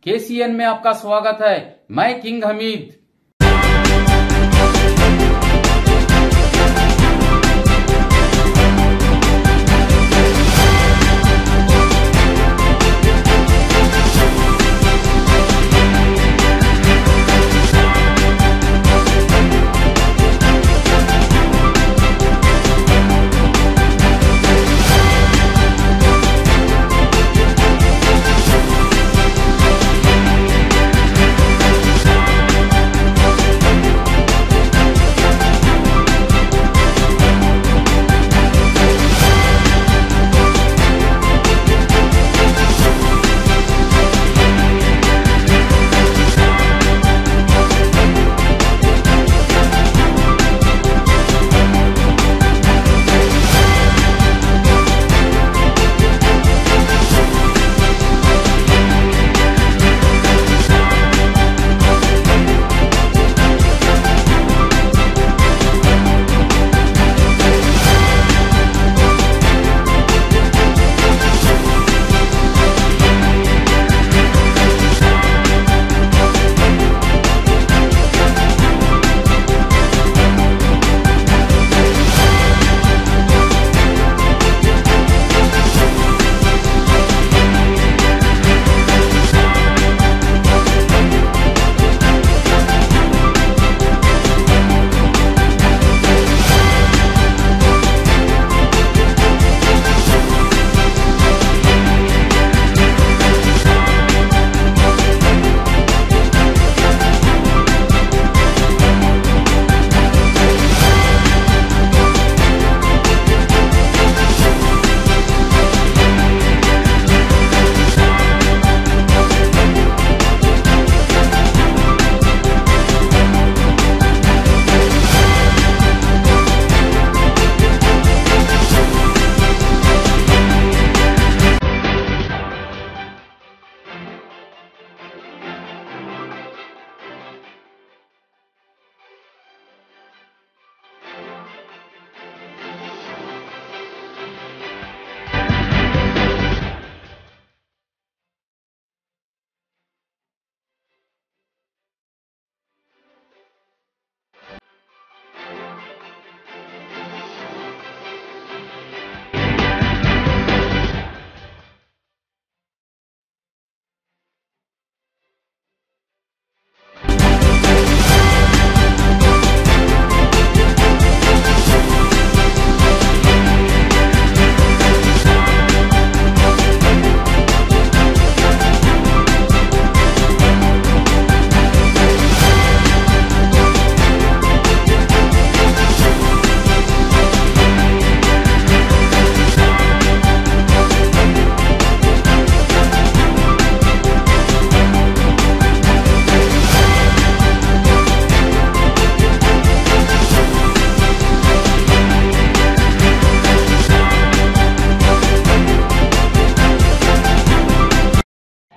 KCN में आपका स्वागत है। मैं किंग हमीद।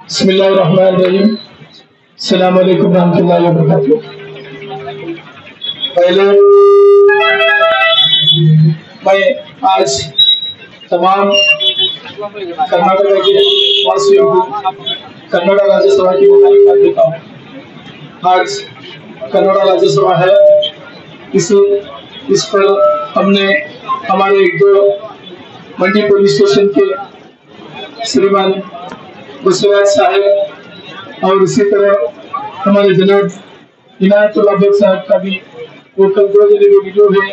बिस्मिल्लाहिर्रहमानिर्रहीम। अस्सलाम वालेकुम रहमतुल्लाहि व बरकातुहू। पहले मैं आज तमाम कर्नाटक के वासियों को कन्नड़ राज्यसभा की मुबारकबाद देता हूँ। आज कन्नड़ राज्यसभा है, इस पर हमने हमारे एक दो मंडी पुलिस स्टेशन के श्रीमान बसवराज साहब और इसी तरह हमारे जनाब इनायतुल्लाह बेग साहब का भी वो कल 2 जने में वीडियो है।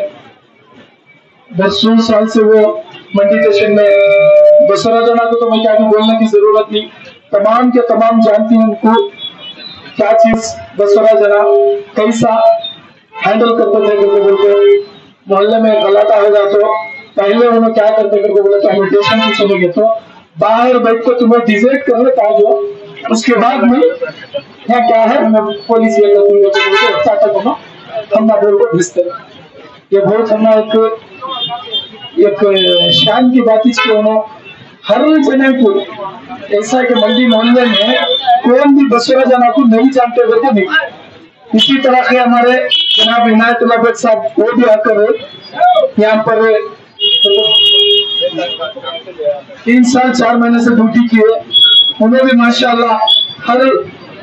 बरसों साल से वो मंडी स्टेशन में बसवराज जना को तो मैं क्या बोलने की जरूरत नहीं, तमाम के तमाम जानती हैं उनको क्या चीज बसवराज जना कैसा हैंडल करते थे। बोलते मोहल्ले में गलाटा होगा तो पहले उन्होंने क्या करते करके बोले तो हमें स्टेशन से चले गए तो बाहर बैठ को तुम्हें डिसाइड कर लेता जो उसके बाद में यहाँ क्या है पुलिस ये हम बोल को भेजते। ये बहुत हम एक शान की बात इसके हर जने को ऐसा कि मंडी मोहल्ले में कोई भी बसवराज जना को नहीं जानते हुए तो नहीं। इसी तरह के हमारे जनाब इनायतुल्लाह बेग साहब वो भी आकर यहाँ पर 3 साल 4 महीने से ड्यूटी किए, उन्हें भी माशाल्लाह हर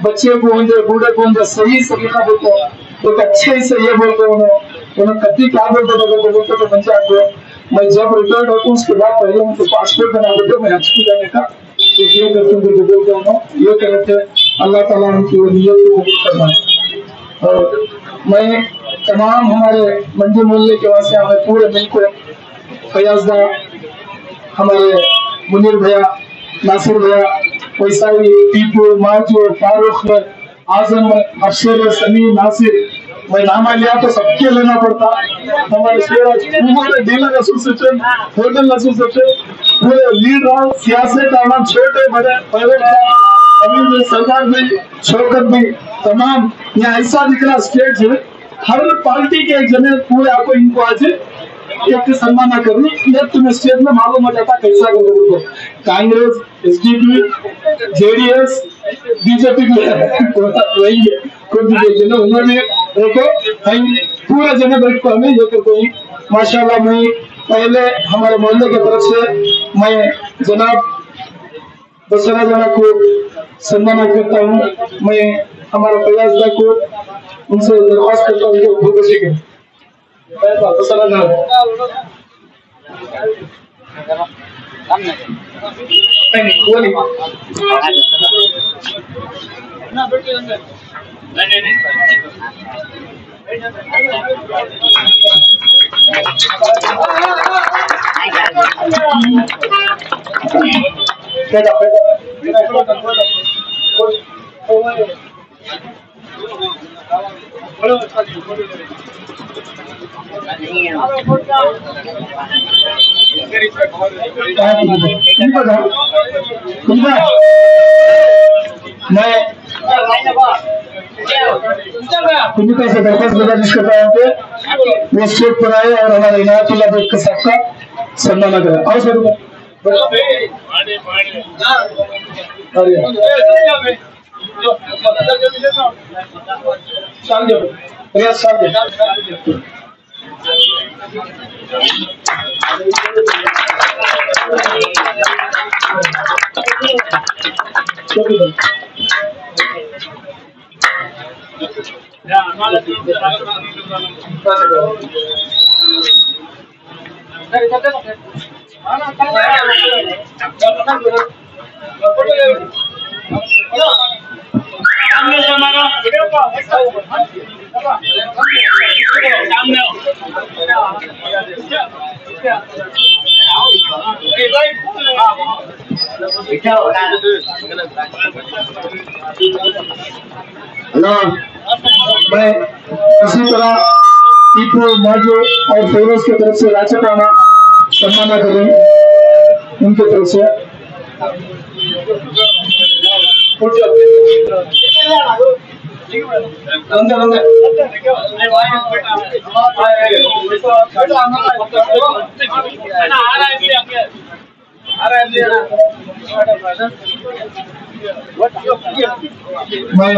बच्चे को होंगे बूढ़े को होंगे सही सलीका बोलते तो अच्छे से ये बोलते उन्होंने कभी क्या बोलते तो बच्चा को मैं जब रिटायर्ड होता हूँ उसके बाद पहले मुझे पासपोर्ट बना देते मैं हज जाने का ये करते बोलते हूँ ये करते अल्लाह ताला उनकी नीयत को कबूल करना। और मैं तमाम हमारे मंडी मोहल्ले के वासी हमें पूरे मिल को फयाजदा हमारे मुनीर भैया नासिर भैया वैसाई टीपू माजू फारूक आजम अफसर समी नासिर मैं नाम लिया तो सबके लेना पड़ता हमारे पूरे डीलर एसोसिएशन होटल एसोसिएशन पूरे लीड रहा सियासत आना छोटे बड़े अभी सरकार भी शौकत भी तमाम यहाँ ऐसा दिख रहा स्टेट है हर पार्टी के एक जने पूरे आपको इनको आज एक सम्मान करनी ये तुम्हें स्टेट में मालूम हो जाता कैसा करोगे कांग्रेस एसडीपी जेडीएस बीजेपी भी वही है कुछ जने उन्होंने देखो पूरे जने बैठ को हमें ये कोई माशाल्लाह मैं पहले हमारे मोहल्ले की तरफ से मैं जनाब बसरा जना को सम्मान करता हूँ। मैं हमारा फयाजदा को उनसे दरख्वास्त करता हूँ कि बहुत अच्छी करें बसरा जना मैं कुछ से दरख्वास्त गुजारिश करता हूँ कि वो स्टेट पर आए और हमारे इनायतुल्लाह बेग के सबका सम्मान करें। और सर मैं इसी तरह टीपू माजू और फेरोज की तरफ से राजपाना सम्मान करूँ उनकी तरफ से मैं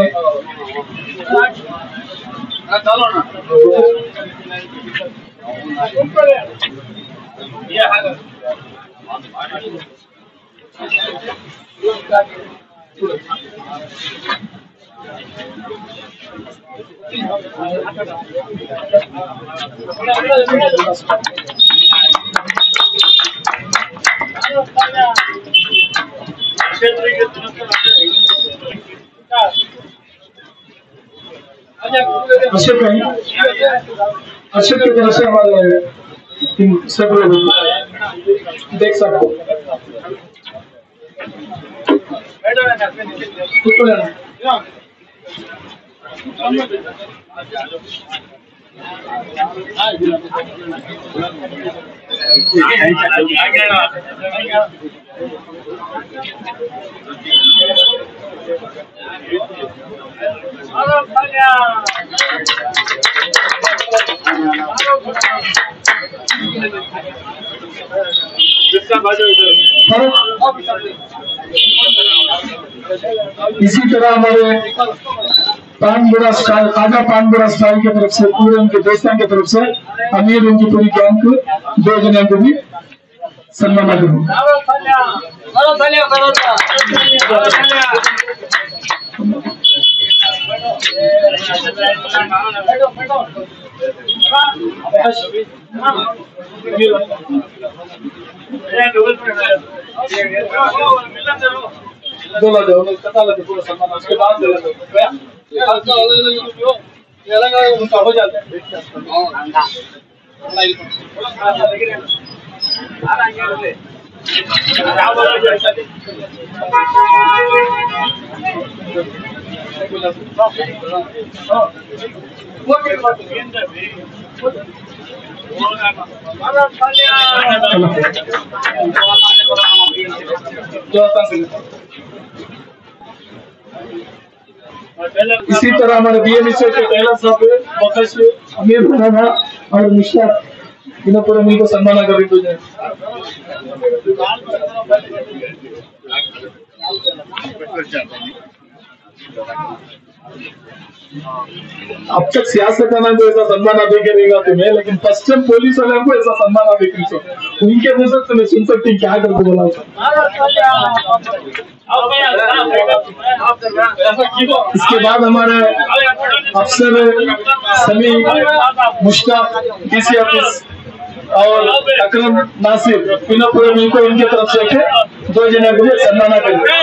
अशोक की तरफ से हमारे सब लोग देख सकते इसी तरह हमारे पानबुरा स्टाइल खाजा पानबुरा स्टाइल की तरफ से पूरे उनके दोस्तों की तरफ से अमीर उनकी पूरी गैंग को 2 जने को भी सम्मान करूँ। पूरा सम्मान उसके बाद हो जाता है। इसी तरह हमारे बीएमसी के पहला साहब बकश अमीर खाना और मुश्ताक इन पूरा मिलकर सम्मान कर रही है। अब तक सियासतदानों को ऐसा सम्मान देके रहेगा तुम्हें, लेकिन फर्स्ट टाइम पुलिस वाले को ऐसा सम्मान देखे तो उनके मुंह से तुम्हें सुन सकती क्या करके बोला। इसके बाद हमारे अफसर समी मुश्ताक डीसी ऑफिस और अकरम नासिर इन पूरे मिलकर इनकी तरफ से 2 जना को सम्मान करेंगे।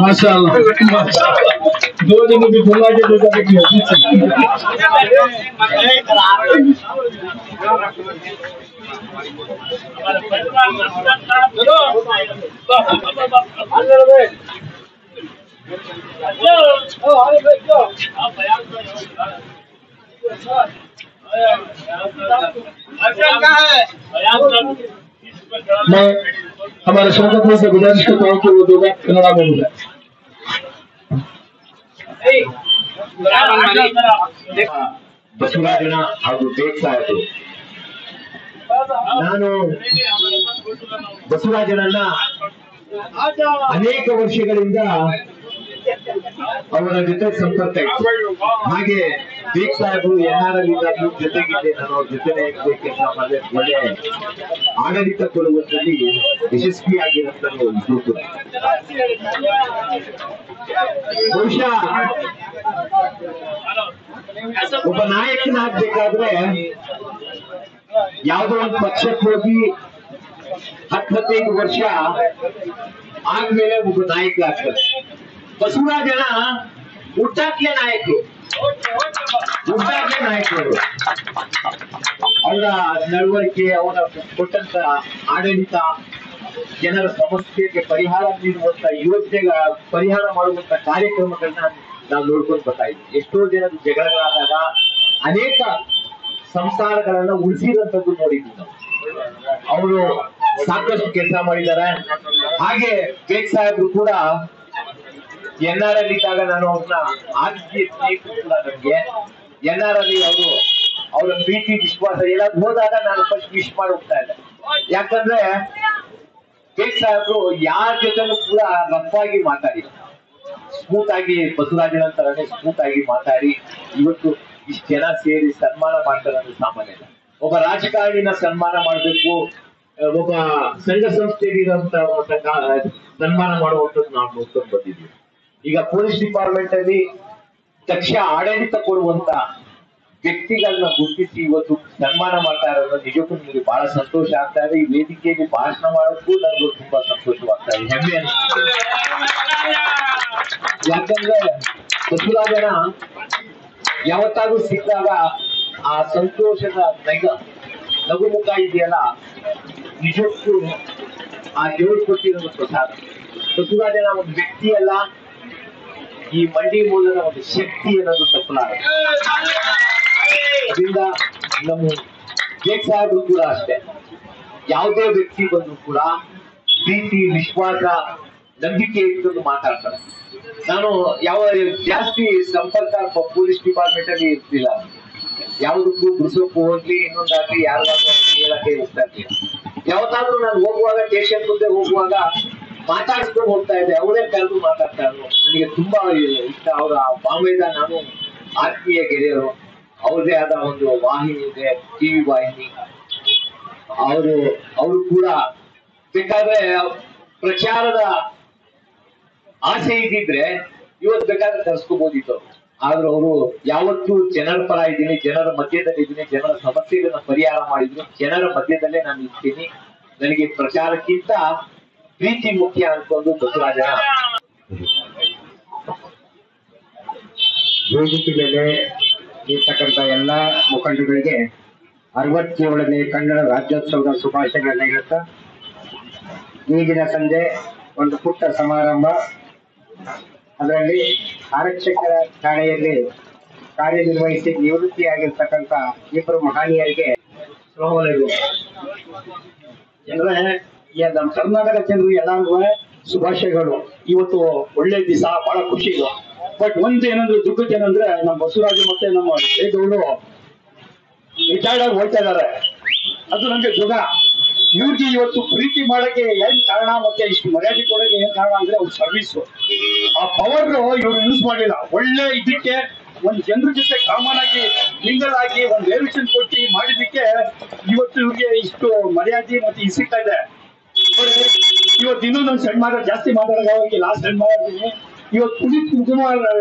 माशाअल्लाह 2 जने भी बोला के जैसा मैं हमारे शौकत में से गुजारिश करता हूँ कि वो 2 बात कन्नड़ा में बोले। ಬಸವರಾಜನ ಹಾಗೂ ಬೇಕಾಯರು ನಾನು ಬಸವರಾಜನನ್ನ ಅನೇಕ ವರ್ಷಗಳಿಂದ ಅವರ ಜೊತೆ ಸಂಪರ್ಕ ಇತ್ತು. ಹಾಗೆ ಬೇಕ್ ಸಾಹೇಬರು ಎನ್ಆರ್ಎಲ್ ಜೊತೆಗಿದ್ದೆ, ನಾನು ಅವ್ರ ಜೊತೆನೆ ಕೆಲಸ ಮಾಡಿದೆ. ಒಳ್ಳೆ ಆಡಳಿತ ಕೊಡುವುದರಲ್ಲಿ ಯಶಸ್ವಿಯಾಗಿರುತ್ತದೆ ಇದ್ರು ಕೂಡ. ಬಹುಶಃ ಒಬ್ಬ ನಾಯಕನಾಗಬೇಕಾದ್ರೆ ಯಾವುದೋ ಒಂದು ಪಕ್ಷಕ್ಕೆ ಹೋಗಿ 10-15 ವರ್ಷ ಆದ್ಮೇಲೆ ಒಬ್ಬ ನಾಯಕ ಆಗ್ತಾರೆ. ಬಸವರಾಜನ ಹುಟ್ಟಾಕ್ಲೆ ನಾಯಕರು, ಅವರ ನಡವಳಿಕೆ, ಅವರ ಕೊಟ್ಟಂತ ಆಡಳಿತ, ಜನರ ಸಮಸ್ಯೆಗೆ ಪರಿಹಾರ ನೀಡುವಂತ ಯೋಜನೆಗಳ ಪರಿಹಾರ ಮಾಡುವಂತ ಕಾರ್ಯಕ್ರಮಗಳನ್ನ ನಾವು ನೋಡ್ಕೊಂಡು ಬರ್ತಾ ಇದ್ವಿ. ಎಷ್ಟೋ ಜನರ ಜಗಳಗಳಾದಾಗ ಅನೇಕ ಸಂಸಾರಗಳನ್ನ ಉಳಿಸಿದಂಥದ್ದು ನೋಡಿದ್ವಿ ನಾವು. ಅವರು ಸಾಕಷ್ಟು ಕೆಲಸ ಮಾಡಿದ್ದಾರೆ. ಹಾಗೆ ಬೇಕ್ ಸಾಹೇಬ್ರು ಕೂಡ ಎನ್ಆರ್ಎಲ್ ಇದ್ದಾಗ ನಾನು ಅವ್ರನ್ನ ಆತ್ಮೀಯ ಸ್ನೇಹಿತರು ಕೂಡ. ನಮ್ಗೆ ಎನ್ಆರ್ಎಲ್ ಅವರು ಅವರ ಪ್ರೀತಿ ವಿಶ್ವಾಸ ಎಲ್ಲಾದ್ರೂ ಹೋದಾಗ ನಾನು ಫಸ್ಟ್ ವಿಶ್ ಮಾಡಿ ಹೋಗ್ತಾ ಇದ್ದೆ. ಯಾಕಂದ್ರೆ ಬೇಕ್ ಸಾಹೇಬ್ರು ಯಾರ ಜೊತೆನೂ ಕೂಡ ರಫಾಗಿ ಮಾತಾಡಿ, ಸ್ಮೂತ್ ಆಗಿ ಬಸವರಾಜನ ತರನೇ ಸ್ಮೂತ್ ಆಗಿ ಮಾತಾಡಿ ಇವತ್ತು ಇಷ್ಟು ಜನ ಸೇರಿ ಸನ್ಮಾನ ಮಾಡ್ತಾರೆ ಅಂದ್ರೆ ಸಾಮಾನ್ಯ ಇಲ್ಲ. ಒಬ್ಬ ರಾಜಕಾರಣಿನ ಸನ್ಮಾನ ಮಾಡಬೇಕು, ಒಬ್ಬ ಸಂಘ ಸಂಸ್ಥೆಗಿರುವಂತ ಸನ್ಮಾನ ಮಾಡುವಂಥದ್ದು ನಾವು ನೋಡ್ಕೊಂಡು ಬಂದಿದ್ವಿ. ಈಗ ಪೊಲೀಸ್ ಡಿಪಾರ್ಟ್ಮೆಂಟ್ ಅಲ್ಲಿ ದಕ್ಷ ಆಡಳಿತ ಕೊಡುವಂತ ವ್ಯಕ್ತಿಗಳನ್ನ ಗುರುತಿಸಿ ಇವತ್ತು ಸನ್ಮಾನ ಮಾಡ್ತಾ ಇರೋದು ನಿಜಕ್ಕೂ ನಿಮಗೆ ಬಹಳ ಸಂತೋಷ ಆಗ್ತಾ ಇದೆ. ಈ ವೇದಿಕೆಯಲ್ಲಿ ಭಾಷಣ ಮಾಡೋದಕ್ಕೂ ನನಗೂ ತುಂಬಾ ಸಂತೋಷವಾಗ್ತಾ ಇದೆ, ಹೆಮ್ಮೆ ಅನಿಸ್ತಿದೆ. ಯಾಕಂದ್ರೆ ಬಸವರಾಜನ ಯಾವತ್ತಾದ್ರೂ ಸಿಕ್ಕಾಗ ಆ ಸಂತೋಷದ ನಗುಮುಖ ಇದೆಯಲ್ಲ, ನಿಜಕ್ಕೂ ಆ ದೇವರು ಕೊಟ್ಟಿರೋದು ಪ್ರಸಾದ. ಬಸವರಾಜನ ಒಂದು ವ್ಯಕ್ತಿ ಅಲ್ಲ, ಈ ಮಂಡಿ ಮೂಲದ ಒಂದು ಶಕ್ತಿ ಅನ್ನೋದು ತಪ್ಪಲಾರ. ಅದರಿಂದ ನಮ್ಮ ಬೇಕ್ ಸಾಹೇಬರು ಕೂಡ ಅಷ್ಟೇ, ಯಾವುದೇ ವ್ಯಕ್ತಿ ಬಂದ್ರು ಕೂಡ ಪ್ರೀತಿ, ವಿಶ್ವಾಸ, ನಂಬಿಕೆ ಇಟ್ಟು ಮಾತಾಡ್ತಾರೆ. ನಾನು ಯಾವ ಜಾಸ್ತಿ ಸಂಪರ್ಕ ಪೊಲೀಸ್ ಡಿಪಾರ್ಟ್ಮೆಂಟ್ ಅಲ್ಲಿ ಇರ್ತಿಲ್ಲ. ಯಾವುದಕ್ಕೂ ಬಿಡಿಸೋಕ್ಕೂ ಹೋಗ್ಲಿ, ಇನ್ನೊಂದಾಗ್ಲಿ, ಯಾರಿಗಾದ್ರೂ ಹೇಳಕ್ಕೆ ಹೋಗ್ತಾ ಇರ್ತೀನಿ. ಯಾವತ್ತಾದ್ರೂ ನಾನು ಹೋಗುವಾಗ ಸ್ಟೇಷನ್ ಮುಂದೆ ಹೋಗುವಾಗ ಮಾತಾಡ್ಸ್ಕೊಂಡು ಹೋಗ್ತಾ ಇದ್ದೆ. ಅವರೇ ಕರೆದು ಮಾತಾಡ್ತಾ ಇದ್ರು. ನನಗೆ ತುಂಬಾ ಇಷ್ಟ. ಅವರ ಬಾಂಬೆದ ನಾನು ಆತ್ಮೀಯ ಗೆಳೆಯರು. ಅವ್ರದೇ ಆದ ಒಂದು ವಾಹಿನಿ ಇದೆ, ಟಿವಿ ವಾಹಿನಿ. ಅವರು ಕೂಡ ಬೇಕಾದ್ರೆ ಪ್ರಚಾರದ ಆಸೆ ಇದ್ದಿದ್ರೆ ಇವತ್ತು ಬೇಕಾದ್ರೆ ತರಿಸ್ಕೋಬಹುದಿತ್ತು. ಆದ್ರೆ ಅವರು ಯಾವತ್ತೂ ಜನರ ಪರ ಇದ್ದೀನಿ, ಜನರ ಮಧ್ಯದಲ್ಲಿ ಇದ್ದೀನಿ, ಜನರ ಸಮಸ್ಯೆಗಳನ್ನ ಪರಿಹಾರ ಮಾಡಿದ್ರು. ಜನರ ಮಧ್ಯದಲ್ಲೇ ನಾನು ಇರ್ತೀನಿ, ನನಗೆ ಪ್ರಚಾರಕ್ಕಿಂತ ಪ್ರೀತಿ ಮುಖ್ಯ ಅನ್ಕೊಂಡು ಬಸವರಾಜನ ವೇದಿಕೆ ಮೇಲೆ ಇರ್ತಕ್ಕಂಥ ಎಲ್ಲ ಮುಖಂಡಗಳಿಗೆ 67ನೇ ಕನ್ನಡ ರಾಜ್ಯೋತ್ಸವದ ಶುಭಾಶಯಗಳನ್ನ ಹೇಳುತ್ತಾ, ಈಗಿನ ಸಂಜೆ ಒಂದು ಪುಟ್ಟ ಸಮಾರಂಭ. ಅದರಲ್ಲಿ ಆರಕ್ಷಕರ ಠಾಣೆಯಲ್ಲಿ ಕಾರ್ಯನಿರ್ವಹಿಸಿ ನಿವೃತ್ತಿಯಾಗಿರ್ತಕ್ಕಂಥ ಇಬ್ಬರು ಮಹನೀಯರಿಗೆ ನಮ್ಮ ಕರ್ನಾಟಕ ಜನರು ಎಲ್ಲಾರ್ಗು ಶುಭಾಶಯಗಳು. ಇವತ್ತು ಒಳ್ಳೆ ದಿವಸ, ಬಹಳ ಖುಷಿ ಇದೆ. ಬಟ್ ಒಂದು ಏನಂದ್ರೆ ದುಃಖದ ಏನಂದ್ರೆ ನಮ್ಮ ಬಸವರಾಜು ಮತ್ತೆ ನಮ್ಮ ಜಯಗೌಡರು ರಿಟೈರ್ಡ್ ಆಗಿ ಹೋಗ್ತಾ ಇದಾರೆ. ಅದು ನಮ್ಗೆ ದುಃಖ. ಇವ್ರಿಗೆ ಇವತ್ತು ಪ್ರೀತಿ ಮಾಡಕ್ಕೆ ಏನ್ ಕಾರಣ ಮತ್ತೆ ಇಷ್ಟು ಮರ್ಯಾದೆ ಕೊಡೋಕೆ ಏನ್ ಕಾರಣ ಅಂದ್ರೆ ಅವ್ರ ಸರ್ವಿಸ್. ಆ ಪವರ್ ಇವ್ರು ಯೂಸ್ ಮಾಡಿಲ್ಲ. ಒಳ್ಳೆ ಇದಕ್ಕೆ ಒಂದ್ ಜನರ ಜೊತೆ ಕಾಮನ್ ಆಗಿ ಮಿಂಗಲ್ ಆಗಿ ಒಂದ್ ರೇವಿಷನ್ ಕೊಟ್ಟು ಮಾಡಿದಕ್ಕೆ ಇವತ್ತು ಇವ್ರಿಗೆ ಇಷ್ಟು ಮರ್ಯಾದೆ ಮತ್ತೆ ಇದು ಸಿಗ್ತಾ ಇದೆ. ಇವತ್ತು ಇನ್ನೊಂದೊಂದು ಸಣ್ಣ ಮಾತಾಡ ಜಾಸ್ತಿ ಮಾತಾಡೋಕೆ ಲಾಸ್ಟ್ ಸಣ್ಣ ಮಾತಾಡ್ತೀನಿ. ಇವತ್ತು ಪುನೀತ್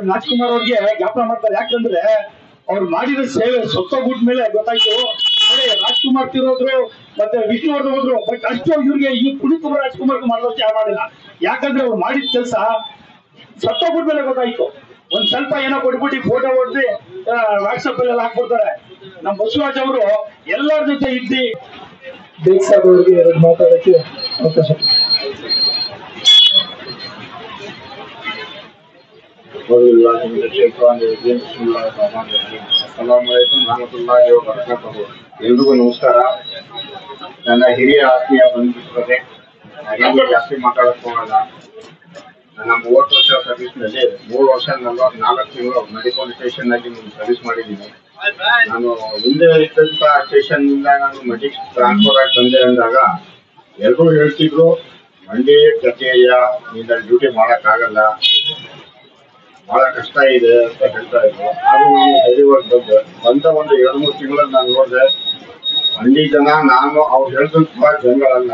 ರಾಜ್ಕುಮಾರ್ ಅವ್ರಿಗೆ ಜ್ಞಾಪನ ಮಾಡ್ತಾರೆ. ಯಾಕಂದ್ರೆ ಅವ್ರು ಮಾಡಿರೋ ಸೇವೆ ಸೊತ್ತೋಗ್ಬಿಟ್ಮೇಲೆ ಗೊತ್ತಾಯ್ತು. ರಾಜ್ಕುಮಾರ್ ತಿರೋದ್ರು ಮತ್ತೆ ವಿಷ್ಣುವರ್ಧನ್ ಹೋದ್ರು. ಬಟ್ ಅಷ್ಟು ಇವ್ರಿಗೆ ಈ ಪುನೀತ್ ರಾಜ್ಕುಮಾರ್ ಮಾಡೋಕೆ ಮಾಡಿಲ್ಲ. ಯಾಕಂದ್ರೆ ಅವ್ರು ಮಾಡಿದ ಕೆಲಸ ಸತ್ತೋಗ್ಬಿಟ್ಮೇಲೆ ಗೊತ್ತಾಯ್ತು. ಒಂದ್ ಸ್ವಲ್ಪ ಏನೋ ಕೊಟ್ಬಿಟ್ಟು ಫೋಟೋ ಹೊಡೆದು ವಾಟ್ಸಪ್ ಅಲ್ಲೆಲ್ಲ ಹಾಕ್ಬಿಡ್ತಾರೆ. ನಮ್ಮ ಬಸವರಾಜ್ ಅವರು ಎಲ್ಲರ ಜೊತೆ ಇದ್ದಿ ಸಾಹೇಬ್ ಅವರಿಗೆ ಎರಡು ಮಾತಾಡಕ್ಕೆ ಅವಕಾಶ. ಎಲ್ರಿಗೂ ನಮಸ್ಕಾರ. ನನ್ನ ಹಿರಿಯ ಆತ್ಮೀಯ ಬಂಧುತ್ವತೆ ಹಾಗೆ ಜಾಸ್ತಿ ಮಾತಾಡಕ್ ಹೋಗಲ್ಲ. ನನ್ನ 30 ವರ್ಷ ಸರ್ವಿಸ್ ನಲ್ಲಿ 3 ವರ್ಷ 44 ತಿಂಗಳು ಮೆಡಿಕಲ್ ಸ್ಟೇಷನ್ ಆಗಿ ಸರ್ವಿಸ್ ಮಾಡಿದ್ದೀನಿ. ನಾನು ಹಿಂದೆ ಇದ್ದಂತ ಸ್ಟೇಷನ್ ಇಂದ ನಾನು ಮೆಡಿಕ್ ಟ್ರಾನ್ಸ್ಫರ್ ಆಗಿ ಬಂದೆ ಅಂದಾಗ ಎಲ್ಲರೂ ಹೇಳ್ತಿದ್ರು, ಮಂಡಿ ಗತಿಯ ನಿಂದ ಡ್ಯೂಟಿ ಮಾಡಕ್ ಆಗಲ್ಲ, ಬಹಳ ಕಷ್ಟ ಇದೆ ಅಂತ ಹೇಳ್ತಾ ಇದ್ರು. ಆದ್ರೂ ನಾನು ಧೈರ್ಯವಾಗಿ ಬಂದ ಒಂದು 2-3 ತಿಂಗಳಲ್ಲಿ ನಾನು ನೋಡಿದೆ, ಮಂಡಿ ಜನ ನಾನು ಅವ್ರು ಹೇಳ್ದಂತ ಜನಗಳಲ್ಲ.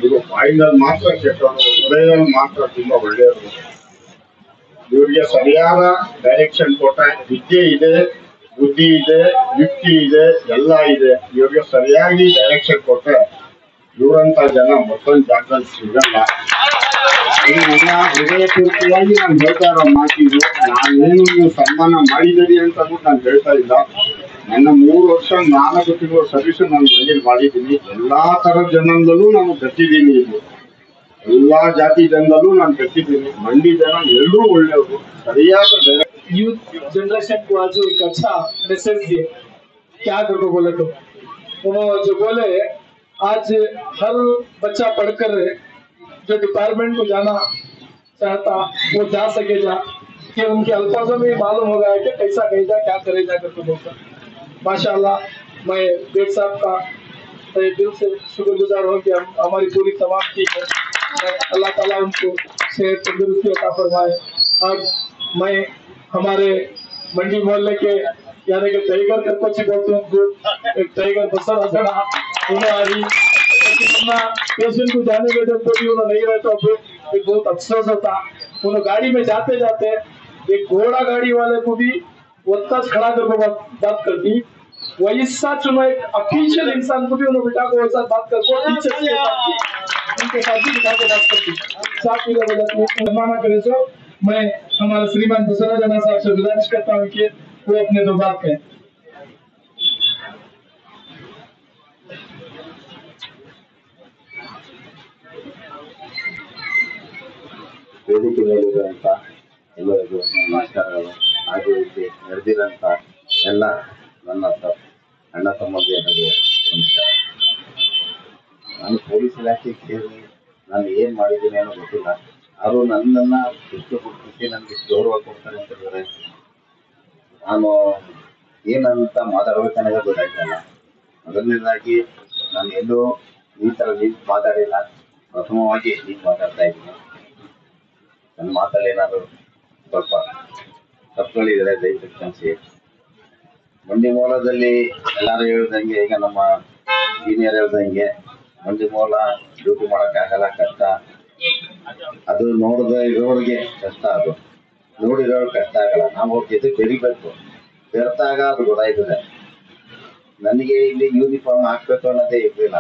ಇದು ಬಾಯಿನಲ್ಲಿ ಮಾತ್ರ ಕೆಟ್ಟವರು, ಹೃದಯದಲ್ಲಿ ಮಾತ್ರ ತುಂಬಾ ಒಳ್ಳೆಯವರು. ಇವ್ರಿಗೆ ಸರಿಯಾದ ಡೈರೆಕ್ಷನ್ ಕೊಟ್ಟ ವಿದ್ಯೆ ಇದೆ, ಬುದ್ಧಿ ಇದೆ, ಯುಕ್ತಿ ಇದೆ, ಎಲ್ಲ ಇದೆ. ಇವ್ರಿಗೆ ಸರಿಯಾಗಿ ಡೈರೆಕ್ಷನ್ ಕೊಟ್ಟರೆ ಇವರಂತ ಜನ ಮತ್ತೊಂದು ಜಾಗದಲ್ಲಿ ಸಿಗಲ್ಲ. ಇದು ನನ್ನ ಹೃದಯ ಪೂರ್ತಿಯಾಗಿ ನಾನು ಹೇಳ್ತಾ ಇರೋ ಮಾತಿದ್ದು. ನಾನೇನು ನೀವು ಸನ್ಮಾನ ಮಾಡಿದ್ದೀರಿ ಅಂತ ನಾನು ಹೇಳ್ತಾ ಇಲ್ಲ. ನನ್ನ 3 ವರ್ಷ 4 ತಿಂಗಳ ಸರ್ವಿಸ್ ನಾನು ಮಂಡಿಯಲ್ಲಿ ಮಾಡಿದ್ದೀನಿ. ಎಲ್ಲಾ ತರದ ಜನದಲ್ಲೂ ನಾನು ಗಟ್ಟಿದ್ದೀನಿ. ಇದು ಎಲ್ಲಾ ಜಾತಿ ಜನದಲ್ಲೂ ನಾನು ಗಟ್ಟಿದ್ದೀನಿ. ಮಂಡಿ ಜನ ಎಲ್ಲರೂ ಒಳ್ಳೆಯವರು, ಸರಿಯಾದ यूथ जनरेशन को आज एक अच्छा मैसेज दिए। क्या करके बोले तो उन्होंने जो बोले, आज हर बच्चा पढ़कर जो डिपार्टमेंट को जाना चाहता वो जा सकेगा, कि उनके अल्फाजों में मालूम होगा कि कैसा कहेगा, क्या करेगा करके बोलता। माशाल्लाह, मैं बेग साहब का दिल से शुक्रगुजार हूँ कि हमारी पूरी तमाम टीम है, अल्लाह ताला उनको सेहत तंदुरुस्ती अता फरमाए। और मैं हमारे मंडी मोहल्ले के यानी कि टाइगर करकोची बोलते हैं, एक टाइगर बसर हसना उन्होंने पेशेंट को जाने के जब भी उन्होंने नहीं रहे तो एक बहुत अफसोस होता। उन्होंने गाड़ी में जाते जाते एक घोड़ा गाड़ी वाले को भी वत्ता खड़ा करके बात करती। वैसा चुनो एक ऑफिशियल इंसान को भी उन्होंने बिठा को वैसा बात करके उनके साथ भी बिठा के बात करती। साथ ही मेहमाना करे सो मैं हमारे श्रीमान बसवराज साहब से गुजारिश करता हूँ कि वो अपने 2 बात कहें। ವೇದಿಕೆ ಮೇಲಿರುವಂತ ಎಲ್ಲರಿಗೂ ನಮಸ್ಕಾರಗಳು. ಹಾಗೆ ಇಲ್ಲಿ ನಡೆದಿರಂತ ಎಲ್ಲ ನನ್ನ ಅಣ್ಣ ತಮ್ಮಂದಿರಿಗೆ ನಮಸ್ಕಾರ. ನಾನು ಪೊಲೀಸ್ ಇಲಾಖೆಗೆ ಸೇರಿ ನಾನು ಏನ್ ಮಾಡಿದ್ದೀನಿ ಅನ್ನೋ ಗೊತ್ತಿಲ್ಲ. ಅವರು ನನ್ನನ್ನ ಎಷ್ಟು ಗುರುತಿಸಿ ನನಗೆ ಗೌರವ ಕೊಡ್ತಾರೆ ಅಂತ ಹೇಳಿದ್ರೆ ನಾನು ಏನಂತ ಮಾತಾಡ್ಬೇಕನ್ನೋದೇ ಗೊತ್ತಾಗ್ತಲ್ಲ. ಮೊದಲನೇದಾಗಿ ನಾನು ಎಲ್ಲೂ ಈ ತರ ನಿಂತು ಮಾತಾಡಿಲ್ಲ. ಪ್ರಥಮವಾಗಿ ಈಗ ಮಾತಾಡ್ತಾ ಇದ್ದೀನಿ. ನನ್ನ ಮಾತಲ್ಲಿ ಏನಾದರೂ ಸ್ವಲ್ಪ ತಪ್ಪುಗಳಿದ್ರೆ ದಯವಿಟ್ಟು ಕ್ಷಮಿಸಿ. ಮಂಡಿ ಮೂಲದಲ್ಲಿ ಎಲ್ಲಾರು ಹೇಳ್ದಂಗೆ, ಈಗ ನಮ್ಮ ಸೀನಿಯರ್ ಹೇಳ್ದಂಗೆ ಮಂಡಿ ಮೂಲ ಡ್ಯೂಟಿ ಮಾಡಕ್ ಆಗಲ್ಲ, ಕಷ್ಟ. ಅದು ನೋಡದೆ ಇರೋರಿಗೆ ಕಷ್ಟ, ಅದು ನೋಡಿರೋರು ಕಷ್ಟ ಆಗಲ್ಲ. ನಾವು ಅವ್ರ ಜೊತೆ ಬೆರಿಬೇಕು, ಬೆರ್ತಾಗ ಅದು ಗೊತ್ತಾಯ್ತದೆ. ನನಗೆ ಇಲ್ಲಿ ಯೂನಿಫಾರ್ಮ್ ಹಾಕ್ಬೇಕು ಅನ್ನೋದೇ ಇರ್ಲಿಲ್ಲ.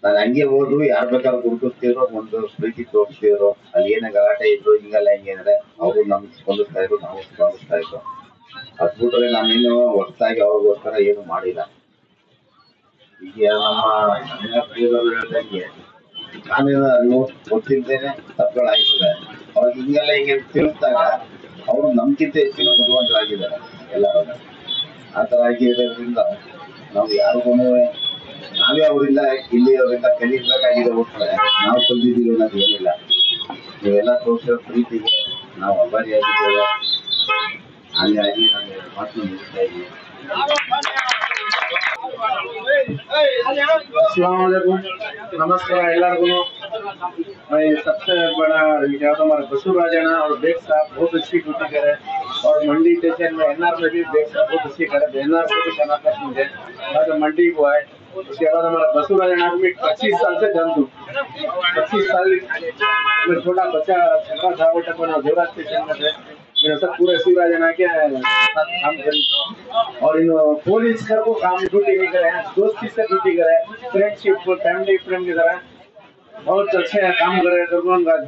ನಾನು ಹಂಗೆ ಹೋದ್ರು ಯಾರು ಬೇಕಾದ್ರೂ ಗುರುತಿಸ್ತಿರೋ, ಒಂದು ಪ್ರೀತಿ ತೋರಿಸ್ತಿರೋ, ಅಲ್ಲಿ ಏನೇ ಗಲಾಟೆ ಇದ್ರು ಹಿಂಗೆಲ್ಲ ಹೆಂಗೆ ಅಂದ್ರೆ ಅವರು ನಮ್ಗೆ ಸ್ಪಂದಿಸ್ತಾ ಇದ್ರು, ನಾವು ಸ್ಪಂದಿಸ್ತಾ ಇದ್ರು. ಅದ್ ಬಿಟ್ರೆ ನಾನೇನು ಹೊರತಾಗಿ ಅವ್ರಿಗೋಸ್ಕರ ಏನು ಮಾಡಿಲ್ಲ. ಈಗ ನಮ್ಮ ಹೇಳ್ದಂಗೆ ಕಾನೂನು ಗೊತ್ತಿದ್ದೇನೆ ತಪ್ಪುಗಳಾಗ್ತದೆ. ಅವ್ರಿಗೆ ಹಿಂಗೆಲ್ಲ ಹಿಂಗೆ ತಿರುಗಿದಾಗ ಅವರು ನಮ್ಗಿಂತ ಹೆಚ್ಚಿನ ಬುದ್ಧಿವಂತರಾಗಿದ್ದಾರೆ ಎಲ್ಲರೂ. ಆ ತರ ಆಗಿರೋದ್ರಿಂದ ನಾವು ಯಾರಿಗೂ ನಾವೇ ಅವರಿಂದ ಇಲ್ಲಿ ಅವರಿಂದ ಕಲಿಬೇಕಾಗಿದೆ ಹೋಗ್ತಾರೆ. ನಾವು ಕಲ್ತಿದ್ದೀವಿ ಅನ್ನೋದು ಏನಿಲ್ಲ. ನೀವೆಲ್ಲ ತೋರಿಸೋ ಪ್ರೀತಿಗೆ ನಾವು ಅಭಾರಿಯಾಗಿದ್ದೇವೆ. ಹಾಗಾಗಿ ನಾನು ಮಾತು ಮುಗಿಸ್ತಾ ಇದ್ದೀವಿ. नमस्कार ಎಲ್ಲರಿಗೂ। मैं सबसे बड़ा क्या हमारे बसु राजाना और बेग साहब बहुत अच्छी ड्यूटी करे और मंडी स्टेशन में एनआर में भी बेग साहब बहुत अच्छी करे। एनआर से भी शनाख्त मुझे और मंडी को है। उसके बाद हमारा बसु राजाना में 25 साल से जानता हूँ। 25 साल में छोटा बच्चा छोटा था वो टपना जोरा स्टेशन में थे। मेरे सब पूरे शिवराजना के काम करी और इन पुलिस कर को काम ड्यूटी नहीं करे, दोस्ती से ड्यूटी करे, फ्रेंडशिप फैमिली फ्रेंड की तरह बहुत अच्छे काम करे।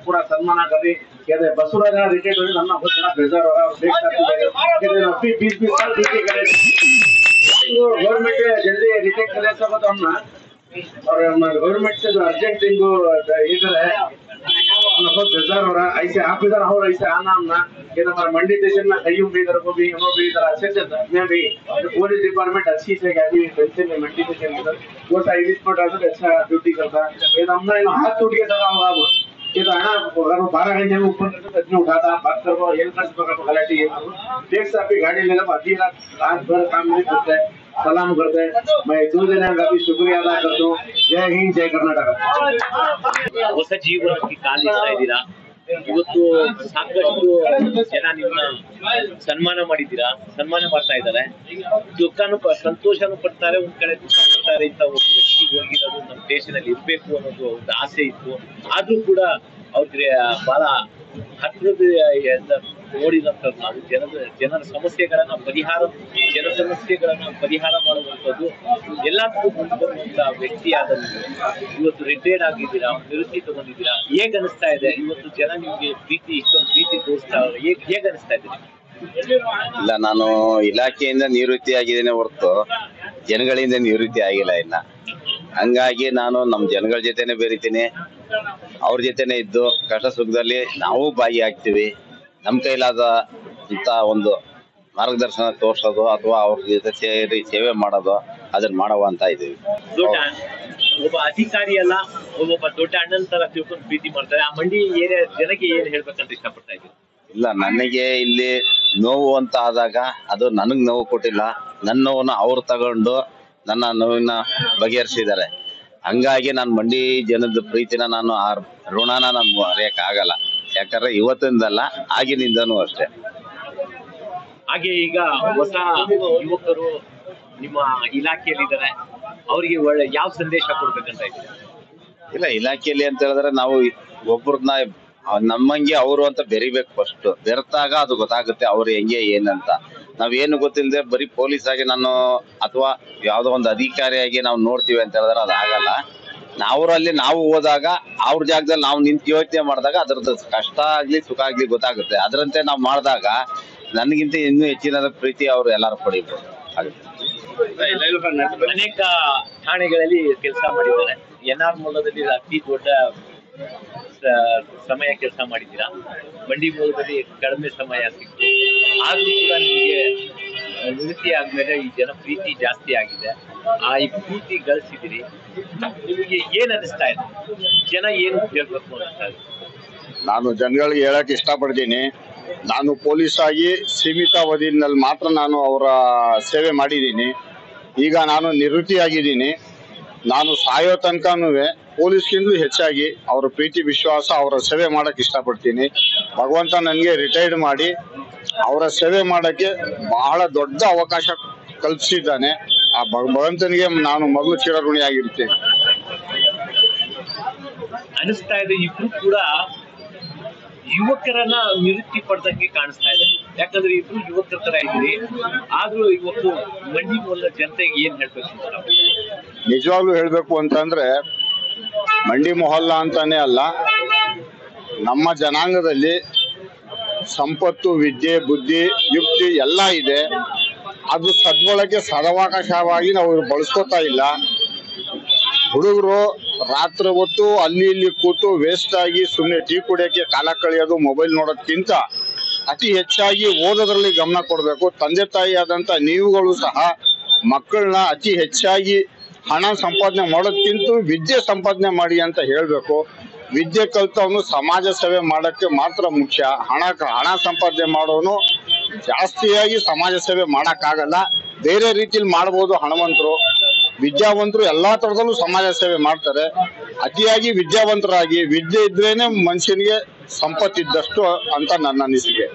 पूरा सम्मान करी कहते बसुराजा रिटायर्ड हुई हमने बहुत बड़ा बेजार हो रहा है। देख सकते हैं 20 साल ड्यूटी करे गवर्नमेंट जल्दी रिटायर्ड करे सब तो हम और गवर्नमेंट से जो अर्जेंट इनको इधर है बहुत बेजार हो रहा है। ऐसे आप इधर हो, ऐसे आना हमना कि हमारे मंडी स्टेशन में कईयों भी इधर को भी उन्होंने भी इधर अच्छे से मैं भी पुलिस डिपार्टमेंट अच्छी से क्या भी पेंशन में मंडी स्टेशन इधर वो साइड पर अच्छा ड्यूटी करता है। ये तो हमने हाथ टूट के दगा होगा वो ये तो है ना। अगर 12 घंटे में ऊपर तक उठाता बात करो ये कर गलती है। देख से आपकी गाड़ी लेकर आधी रात भर काम नहीं करते है, सलाम करते हैं। मैं 2 दिन का भी शुक्रिया अदा करता हूँ। जय हिंद, जय कर्नाटक। ಹೊಸ ಜೀವನಕ್ಕೆ ಕಾಲಿಡ್ತಾ ಇದ್ದೀರಾ। ಇವತ್ತು ಸಾಕಷ್ಟು ಜನ ನಿಮ್ಮ ಸನ್ಮಾನ ಮಾಡಿದ್ದೀರಾ, ಸನ್ಮಾನ ಮಾಡ್ತಾ ಇದ್ದಾರೆ, ದುಃಖನೂ ಸಂತೋಷನೂ ಪಡ್ತಾರೆ, ಒಂದ್ ಕಡೆ ದುಃಖ ಪಡ್ತಾರೆ. ಇಂಥ ಒಬ್ಬ ವ್ಯಕ್ತಿ ಹೋಗಿರೋದು ನಮ್ಮ ದೇಶದಲ್ಲಿ ಇರ್ಬೇಕು ಅನ್ನೋದು ಒಂದು ಆಸೆ ಇತ್ತು. ಆದ್ರೂ ಕೂಡ ಅವ್ರಿಗೆ ಬಹಳ ಹತ್ತಿರದ ನೋಡಿದಂತ ನಾವು ಜನರ ಸಮಸ್ಯೆಗಳನ್ನ ಪರಿಹಾರ ಮಾಡುವಂಥದ್ದು ಎಲ್ಲದಕ್ಕೂ ಮುಂದೆ ಬರುವಂತ ವ್ಯಕ್ತಿ ಆದ ಇವತ್ತು ರಿಟೈರ್ಡ್ ಆಗಿದ್ದೀರಾ, ನಿವೃತ್ತಿ ತಗೊಂಡಿದ್ದೀರಾ. ಹೇಗ್ ಅನಿಸ್ತಾ ಇದೆ ಇವತ್ತು ಜನ ನಿಮ್ಗೆ ಇಷ್ಟೊಂದು ಪ್ರೀತಿ ತೋರಿಸ್ತಾ ಹೇಗ್ ಅನಿಸ್ತಾ ಇದೆ? ಇಲ್ಲ, ನಾನು ಇಲಾಖೆಯಿಂದ ನಿವೃತ್ತಿ ಆಗಿದ್ದೇನೆ ಹೊರತು ಜನಗಳಿಂದ ನಿವೃತ್ತಿ ಆಗಿಲ್ಲ ಇನ್ನ. ಹಂಗಾಗಿ ನಾನು ನಮ್ಮ ಜನಗಳ ಜೊತೆನೆ ಬೆರಿತೀನಿ, ಅವ್ರ ಜೊತೆನೆ ಇದ್ದು ಕಷ್ಟ ಸುಖದಲ್ಲಿ ನಾವು ಭಾಗಿಯಾಗ್ತೀವಿ. ನಮ್ಮ ಕೈಲಾದ ಅಂತ ಒಂದು ಮಾರ್ಗದರ್ಶನ ತೋರ್ಸೋದು ಅಥವಾ ಅವ್ರ ಜೊತೆ ಸೇರಿ ಸೇವೆ ಮಾಡೋದು ಅದನ್ನ ಮಾಡುವ ಅಂತ ಇದೀವಿ. ಒಬ್ಬ ಅಧಿಕಾರಿ ಅಲ್ಲ, ಒಬ್ಬೊಬ್ಬ ದೊಡ್ಡ ಅಣ್ಣನ ತರ ತಿಳ್ಕೊಂಡು ಪ್ರೀತಿ ಮಾಡ್ತಾರೆ. ಆ ಮಂಡಿ ಜನಕ್ಕೆ ಏನ್ ಹೇಳ್ಬೇಕಂತ ಇಷ್ಟಪಡ್ತಾ ಇದ್ದೀವಿ? ಇಲ್ಲ, ನನಗೆ ಇಲ್ಲಿ ನೋವು ಅಂತ ಆದಾಗ ಅದು ನನಗ್ ನೋವು ಕೊಟ್ಟಿಲ್ಲ, ನನ್ನ ನೋವನ್ನ ಅವ್ರು ತಗೊಂಡು ನನ್ನ ನೋವಿನ ಬಗೆಹರಿಸಿದ್ದಾರೆ. ಹಂಗಾಗಿ ನಾನು ಮಂಡಿ ಜನದ ಪ್ರೀತಿನ ನಾನು ಆ ಋಣನ ನಾನು ಮರೆಯಕ್ ಆಗಲ್ಲ. ಯಾಕಂದ್ರೆ ಇವತ್ತಿಂದಲ್ಲ ಆಗಿನಿಂದನೂ ಅಷ್ಟೇ. ಹಾಗೆ ಈಗ ಹೊಸ ಯುವಕರು ನಿಮ್ಮ ಇಲಾಖೆಯಲ್ಲಿದ್ದಾರೆ, ಅವರಿಗೆ ಒಳ್ಳೆ ಯಾವ ಸಂದೇಶ ಕೊಡ್ಬೇಕಂತ ಇದ್ದೀರಾ? ಇಲ್ಲ, ಇಲಾಖೆಯಲ್ಲಿ ಅಂತ ಹೇಳಿದ್ರೆ ನಾವು ಒಬ್ಬರನ್ನ ನಮ್ಮಂಗೆ ಅವರು ಅಂತ ಬೆರಿಬೇಕು. ಫಸ್ಟ್ ಬೆರೆತಾಗ ಅದು ಗೊತ್ತಾಗುತ್ತೆ ಅವ್ರು ಹೆಂಗೆ ಏನಂತ. ನಾವೇನು ಗೊತ್ತಿಲ್ಲದೆ ಬರೀ ಪೊಲೀಸ್ ಆಗಿ ನಾನು ಅಥವಾ ಯಾವ್ದೋ ಒಂದು ಅಧಿಕಾರಿಯಾಗಿ ನಾವು ನೋಡ್ತೀವಿ ಅಂತ ಹೇಳಿದ್ರೆ ಅದು ಆಗಲ್ಲ. ಅವರಲ್ಲಿ ನಾವು ಹೋದಾಗ ಅವ್ರ ಜಾಗದಲ್ಲಿ ನಾವು ನಿಂತು ಯೋಚನೆ ಮಾಡಿದಾಗ ಅದ್ರದ್ದು ಕಷ್ಟ ಆಗ್ಲಿ ಸುಖ ಆಗ್ಲಿ ಗೊತ್ತಾಗುತ್ತೆ. ಅದರಂತೆ ನಾವು ಮಾಡಿದಾಗ ನನಗಿಂತ ಇನ್ನೂ ಹೆಚ್ಚಿನ ಪ್ರೀತಿ ಅವ್ರು ಎಲ್ಲಾರು ಪಡಿಬೋದು ಆಗುತ್ತೆ. ಅನೇಕ ಠಾಣೆಗಳಲ್ಲಿ ಕೆಲಸ ಮಾಡಿದ್ದಾರೆ. ಎನ್ಆರ್ ಮೂಲದಲ್ಲಿ ಅತಿ ದೊಡ್ಡ ಸಮಯ ಕೆಲಸ ಮಾಡಿದ್ದೀರಾ, ಮಂಡಿ ಮೂಲದಲ್ಲಿ ಕಡಿಮೆ ಸಮಯ ಸಿಕ್ತು. ಆದ್ರೂ ಕೂಡ ನಿಮಗೆ ನಿವೃತ್ತಿ ಆದ್ಮೇಲೆ ಈ ಜನ ಪ್ರೀತಿ ಜಾಸ್ತಿ ಆಗಿದೆ. ಆ ಈ ಪ್ರೀತಿ ಗಳಿಸಿದಿರಿ, ನಿಮಗೆ ಏನ್ ಅನಿಸ್ತಾ ಇದೆ? ಜನ ಏನು ಹೇಳ್ಬೇಕು ಅನಿಸ್ತಾ ಇದೆ? ನಾನು ಜನಗಳಿಗೆ ಹೇಳಕ್ ಇಷ್ಟಪಡ್ತೀನಿ, ನಾನು ಪೊಲೀಸ್ ಆಗಿ ಸೀಮಿತ ಅವಧಿನಲ್ಲಿ ಮಾತ್ರ ನಾನು ಅವರ ಸೇವೆ ಮಾಡಿದ್ದೀನಿ. ಈಗ ನಾನು ನಿವೃತ್ತಿ ಆಗಿದ್ದೀನಿ. ನಾನು ಸಾಯೋ ತನಕನೂ ಪೊಲೀಸ್ಗಿಂತಲೂ ಹೆಚ್ಚಾಗಿ ಅವರ ಪ್ರೀತಿ ವಿಶ್ವಾಸ ಅವರ ಸೇವೆ ಮಾಡಕ್ ಇಷ್ಟಪಡ್ತೀನಿ. ಭಗವಂತ ನನಗೆ ರಿಟೈರ್ಡ್ ಮಾಡಿ ಅವರ ಸೇವೆ ಮಾಡಕ್ಕೆ ಬಹಳ ದೊಡ್ಡ ಅವಕಾಶ ಕಲ್ಪಿಸಿದ್ದಾನೆ. ಆ ಭಗವಂತನಿಗೆ ನಾನು ಮೊದಲು ಚಿರಋಣಿಯಾಗಿರ್ತೇನೆ. ಅನಿಸ್ತಾ ಇದೆ ಇಬ್ರು ಕೂಡ ಯುವಕರನ್ನ ನಿವೃತ್ತಿ ಪಡೆದಂಗೆ ಕಾಣಿಸ್ತಾ ಇದೆ. ಯಾಕಂದ್ರೆ ಇಬ್ರು ಯುವಕರ ತರ ಇದ್ರಿ, ಆದ್ರೂ ಇವತ್ತು ಮಂಡಿ ಮೂಲದ ಜನತೆಗೆ ಏನ್ ಹೇಳ್ಬೇಕು ಅಂತ ನಾವು? ನಿಜವಾಗ್ಲೂ ಹೇಳ್ಬೇಕು ಅಂತಂದ್ರೆ ಮಂಡಿ ಮೊಹಲ್ಲಾ ಅಂತಾನೆ ಅಲ್ಲ, ನಮ್ಮ ಜನಾಂಗದಲ್ಲಿ ಸಂಪತ್ತು, ವಿದ್ಯೆ, ಬುದ್ಧಿ, ಯುಕ್ತಿ ಎಲ್ಲ ಇದೆ. ಅದು ಸದ್ಬಳಕೆ ಸದಾವಕಾಶವಾಗಿ ನಾವು ಬಳಸ್ಕೊತಾ ಇಲ್ಲ. ಹುಡುಗರು ರಾತ್ರಿ ಹೊತ್ತು ಅಲ್ಲಿ ಇಲ್ಲಿ ಕೂತು ವೇಸ್ಟ್ ಆಗಿ ಸುಮ್ಮನೆ ಟೀ ಕುಡಿಯೋಕೆ ಕಾಲ ಕಳೆಯೋದು, ಮೊಬೈಲ್ ನೋಡೋದಕ್ಕಿಂತ ಅತಿ ಹೆಚ್ಚಾಗಿ ಓದೋದ್ರಲ್ಲಿ ಗಮನ ಕೊಡಬೇಕು. ತಂದೆ ತಾಯಿ ಆದಂತ ನೀವುಗಳು ಸಹ ಮಕ್ಕಳನ್ನ ಅತಿ ಹೆಚ್ಚಾಗಿ ಹಣ ಸಂಪಾದನೆ ಮಾಡೋದಕ್ಕಿಂತ ವಿದ್ಯೆ ಸಂಪಾದನೆ ಮಾಡಿ ಅಂತ ಹೇಳ್ಬೇಕು. ವಿದ್ಯೆ ಕಲ್ತವನು ಸಮಾಜ ಸೇವೆ ಮಾಡಕ್ಕೆ ಮಾತ್ರ ಮುಖ್ಯ. ಹಣ ಸಂಪಾದನೆ ಮಾಡೋನು ಜಾಸ್ತಿಯಾಗಿ ಸಮಾಜ ಸೇವೆ ಮಾಡಕ್ಕಾಗಲ್ಲ. ಬೇರೆ ರೀತಿಯಲ್ಲಿ ಮಾಡ್ಬೋದು. ಹಣವಂತರು, ವಿದ್ಯಾವಂತರು ಎಲ್ಲಾ ತರದಲ್ಲೂ ಸಮಾಜ ಸೇವೆ ಮಾಡ್ತಾರೆ. ಅತಿಯಾಗಿ ವಿದ್ಯಾವಂತರಾಗಿ, ವಿದ್ಯೆ ಇದ್ರೇನೆ ಮನುಷ್ಯನಿಗೆ ಸಂಪತ್ತಿದ್ದಷ್ಟು ಅಂತ ನನ್ನ ಅನಿಸಿಕೆ.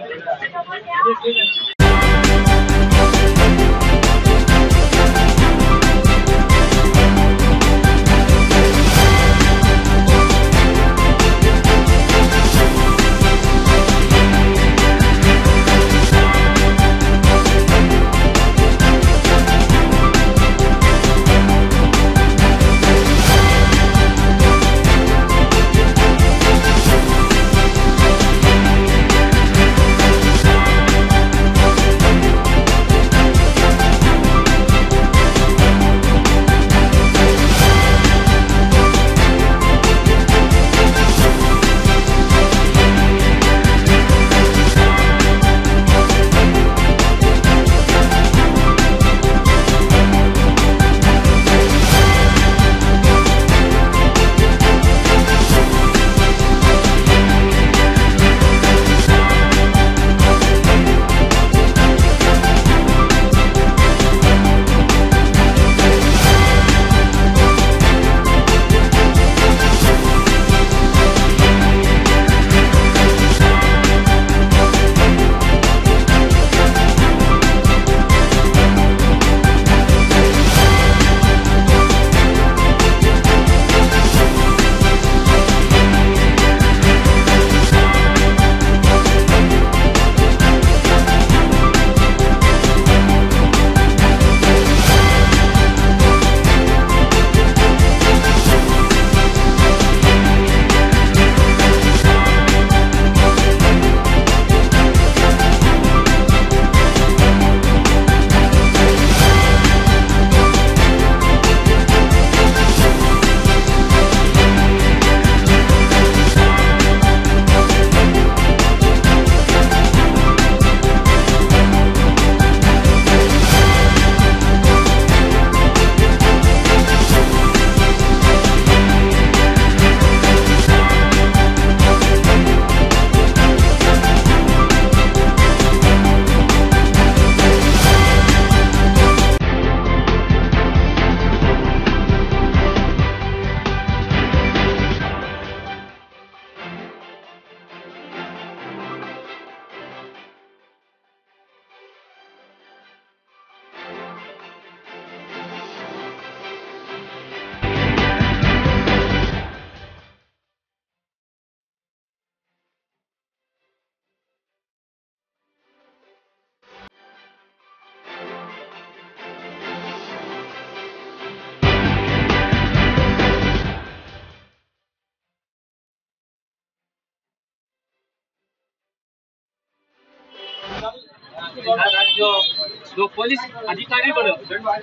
जो पुलिस अधिकारी बने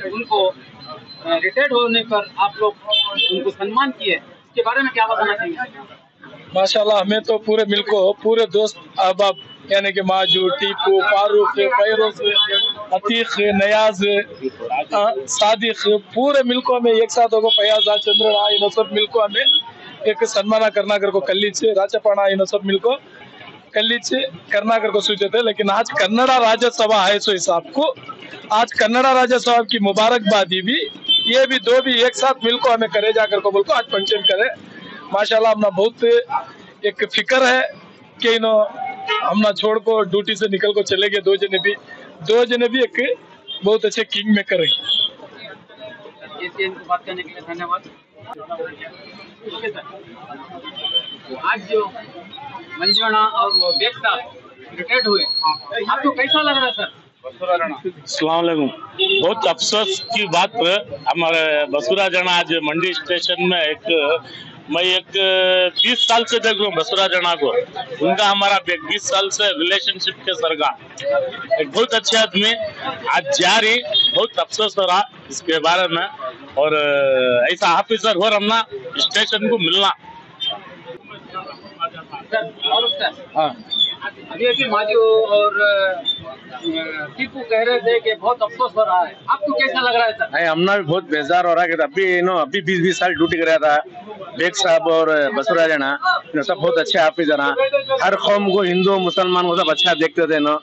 उनको रिटायर्ड होने पर आप लोग उनको सम्मान किए, इसके बारे में क्या बताना चाहिए? माशाल्लाह, हमें तो पूरे मिल को पूरे दोस्त अहबाब यानी कि माजू, टीपू, फारूक, फैरोज, अतीक, नयाज, सादिक पूरे मिलको हमें एक साथ होगा फयाज चंद्र इन सब मिलको हमें एक सम्मान कर्नागर को कल्लीचे राजपाणा इन सब मिलको कल्लीचे कर्नागर को सूचित है। लेकिन आज कन्नड़ा राज्यसभा है, सो हिसाब को आज कन्नड़ा राज्यसभा की मुबारकबादी भी ये भी दो भी एक साथ मिलको हमें करे जाकर को बोल को आज फंक्शन करे। माशाल्लाह हमने बहुत एक फिक्र है कि इन्हों हमने छोड़ को ड्यूटी से निकल को चले गए दो जने भी एक बहुत अच्छे किंग मेकर है। को बात करने के लिए धन्यवाद। ओके सर, आज जो मंजुआना और वो बेग साहब रिटायर्ड हुए, आपको कैसा लग रहा है सर? अस्सलाम वालेकुम। बहुत अफसोस की बात हमारे बसुराज राणा आज मंडी स्टेशन में मैं 20 साल से देख रहा हूँ बसुराज राणा को। उनका हमारा 20 साल से रिलेशनशिप के सरगा, एक बहुत अच्छे आदमी आज जा रही, बहुत अफसोस हो रहा इसके बारे में। और ऐसा ऑफिसर हो रहा स्टेशन को मिलना। हाँ, अभी माजू और टीपू कह रहे थे कि बहुत अफसोस हो रहा है, आपको कैसा लग रहा है सर? नहीं, हमने भी बहुत बेजार हो रहा है कि अभी 20 साल ड्यूटी कर रहा था बेग साहब और बसुराज राणा, सब बहुत अच्छे ऑफिसर हैं। हर कौम को, हिंदू मुसलमान को सब अच्छा देखते थे ना,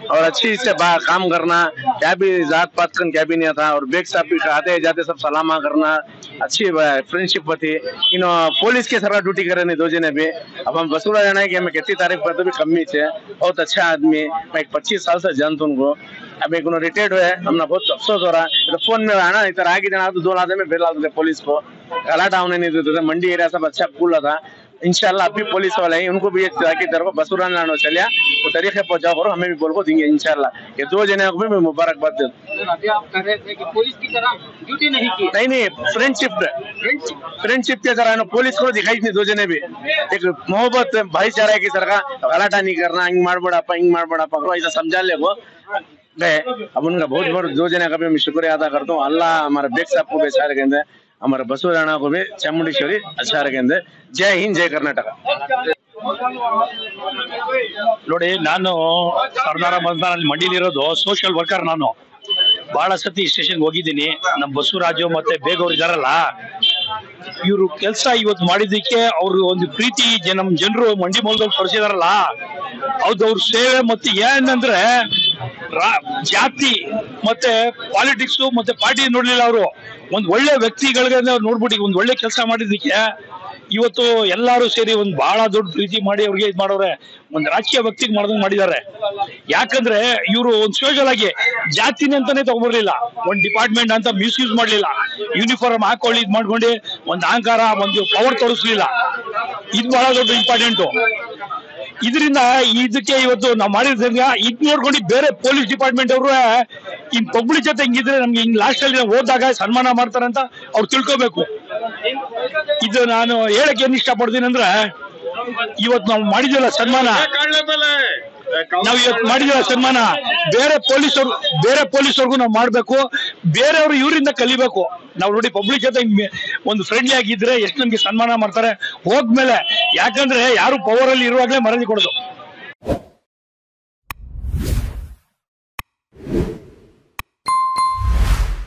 और अच्छी से काम करना, क्या भी जात पात का क्या भी नहीं था। और बेग साहब भी आते जाते सब सलामा करना, अच्छी फ्रेंडशिप थी। इन पुलिस के सरकार ड्यूटी करे नहीं दो जने भी। अब हम बसुराज राणा की हमें कितनी तारीफ करते भी कमी से, बहुत अच्छा आदमी, मैं 25 साल से जानता हूँ उनको। अब एक रिटायर्ड हुए, हमने बहुत अफसोस हो रहा है। तो फोन में आना इधर आगे जाना तो 2 लाते में बेला थे पुलिस को, गलाटा होने नहीं देते थे। मंडी एरिया सब अच्छा कूल था। इंशाल्लाह अभी पुलिस वाले हैं, उनको भी एक की तरफ बसुराज राणा चलिया वो तरीके पहुंचाओ करो, हमें भी बोल को देंगे इंशाल्लाह। ये 2 जने को भी मैं मुबारकबाद देता। अभी आप कह रहे थे कि पुलिस की तरह ड्यूटी नहीं की। नहीं, फ्रेंडशिप के तरह पुलिस को दिखाई नहीं 2 जने भी, एक मोहब्बत भाईचारा की तरह गलाटा नहीं करना, इंग मार बड़ा पकड़ो ऐसा समझा ले वो गए। अब उनका बहुत बहुत 2 जने का भी मैं शुक्रिया अदा करता हूँ। अल्लाह हमारे बेग साहब को भी अच्छा रखेंगे, हमारे बसुराज राणा को भी ಚಾಮುಂಡೇಶ್ವರಿ अच्छा रखेंगे। जय हिंद, जय कर्नाटक। ನೋಡಿ, ನಾನು ಸರ್ದಾರ ಬಂಧನಲ್ಲಿ ಮಂಡಿಲಿರೋದು ಸೋಷಿಯಲ್ ವರ್ಕರ್. ನಾನು ಬಹಳ ಸತಿ ಸ್ಟೇಷನ್ ಹೋಗಿದ್ದೀನಿ. ನಮ್ಮ ಬಸವರಾಜು ಮತ್ತೆ ಬೇಗ ಅವ್ರು ಇದಾರಲ್ಲ, ಇವರು ಕೆಲಸ ಇವತ್ತು ಮಾಡಿದ್ದಕ್ಕೆ ಅವ್ರು ಒಂದು ಪ್ರೀತಿ ನಮ್ಮ ಜನರು ಮಂಡಿ ಮೂಲದಲ್ಲಿ ತೋರಿಸಿದಾರಲ್ಲ, ಹೌದು. ಅವ್ರ ಸೇವೆ ಮತ್ತೆ ಏನಂದ್ರೆ ಜಾತಿ ಮತ್ತೆ ಪಾಲಿಟಿಕ್ಸ್ ಮತ್ತೆ ಪಾರ್ಟಿ ನೋಡ್ಲಿಲ್ಲ. ಅವರು ಒಂದ್ ಒಳ್ಳೆ ವ್ಯಕ್ತಿಗಳಿಗೆ ನೋಡ್ಬಿಟ್ಟು ಒಂದ್ ಒಳ್ಳೆ ಕೆಲಸ ಮಾಡಿದ್ದಕ್ಕೆ ಇವತ್ತು ಎಲ್ಲಾರು ಸೇರಿ ಒಂದ್ ಬಹಳ ದೊಡ್ಡ ಪ್ರೀತಿ ಮಾಡಿ ಅವ್ರಿಗೆ ಇದ್ ಮಾಡೋರೆ, ಒಂದ್ ರಾಜಕೀಯ ವ್ಯಕ್ತಿಗೆ ಮಾಡ್ದಂಗ್ ಮಾಡಿದ್ದಾರೆ. ಯಾಕಂದ್ರೆ ಇವರು ಒಂದ್ ಸೋಷಲ್ ಆಗಿ ಜಾತಿನೇ ಅಂತಾನೆ ತಗೊಂಡ್ಬರ್ಲಿಲ್ಲ, ಒಂದ್ ಡಿಪಾರ್ಟ್ಮೆಂಟ್ ಅಂತ ಮಿಸ್ಯೂಸ್ ಮಾಡ್ಲಿಲ್ಲ, ಯೂನಿಫಾರ್ಮ್ ಹಾಕೊಳ್ಳಿ ಇದ್ ಮಾಡ್ಕೊಂಡು ಒಂದ್ ಅಹಂಕಾರ ಒಂದು ಪವರ್ ತೋರಿಸ್ಲಿಲ್ಲ. ಇದು ಬಹಳ ದೊಡ್ಡ ಇಂಪಾರ್ಟೆಂಟ್. ಇದರಿಂದ ಇದಕ್ಕೆ ಇವತ್ತು ನಾವು ಮಾಡಿದ್ರಂಗ ಇದ್ ನೋಡ್ಕೊಂಡು ಬೇರೆ ಪೊಲೀಸ್ ಡಿಪಾರ್ಟ್ಮೆಂಟ್ ಅವರು ಇನ್ ಪಬ್ಲಿಕ್ ಜೊತೆ ಹಿಂಗಿದ್ರೆ ನಮ್ಗೆ ಹಿಂಗ್ ಲಾಸ್ಟ್ ಅಲ್ಲಿ ಹೋದಾಗ ಸನ್ಮಾನ ಮಾಡ್ತಾರಂತ ಅವ್ರು ತಿಳ್ಕೋಬೇಕು. ಇದು ನಾನು ಹೇಳಕ್ ಏನ್ ಇಷ್ಟಪಡ್ತೀನಿ ಅಂದ್ರೆ, ಇವತ್ತು ನಾವು ಮಾಡಿದ್ವಲ್ಲ ಸನ್ಮಾನ, ನಾವು ಇವತ್ತು ಮಾಡಿದ್ವಲ್ಲ ಸನ್ಮಾನ, ಬೇರೆ ಪೊಲೀಸವ್ರಿಗೂ ನಾವು ಮಾಡ್ಬೇಕು, ಬೇರೆಯವರು ಇವರಿಂದ ಕಲಿಬೇಕು. ನಾವು ನೋಡಿ ಪಬ್ಲಿಕ್ ಜೊತೆ ಒಂದು ಫ್ರೆಂಡ್ಲಿ ಆಗಿದ್ರೆ ಎಷ್ಟು ನಮ್ಗೆ ಸನ್ಮಾನ ಮಾಡ್ತಾರೆ ಹೋದ್ಮೇಲೆ. ಯಾಕಂದ್ರೆ ಯಾರು ಪವರ್ ಅಲ್ಲಿ ಇರುವಾಗಲೇ ಮರಳಿ ಕೊಡೋದು.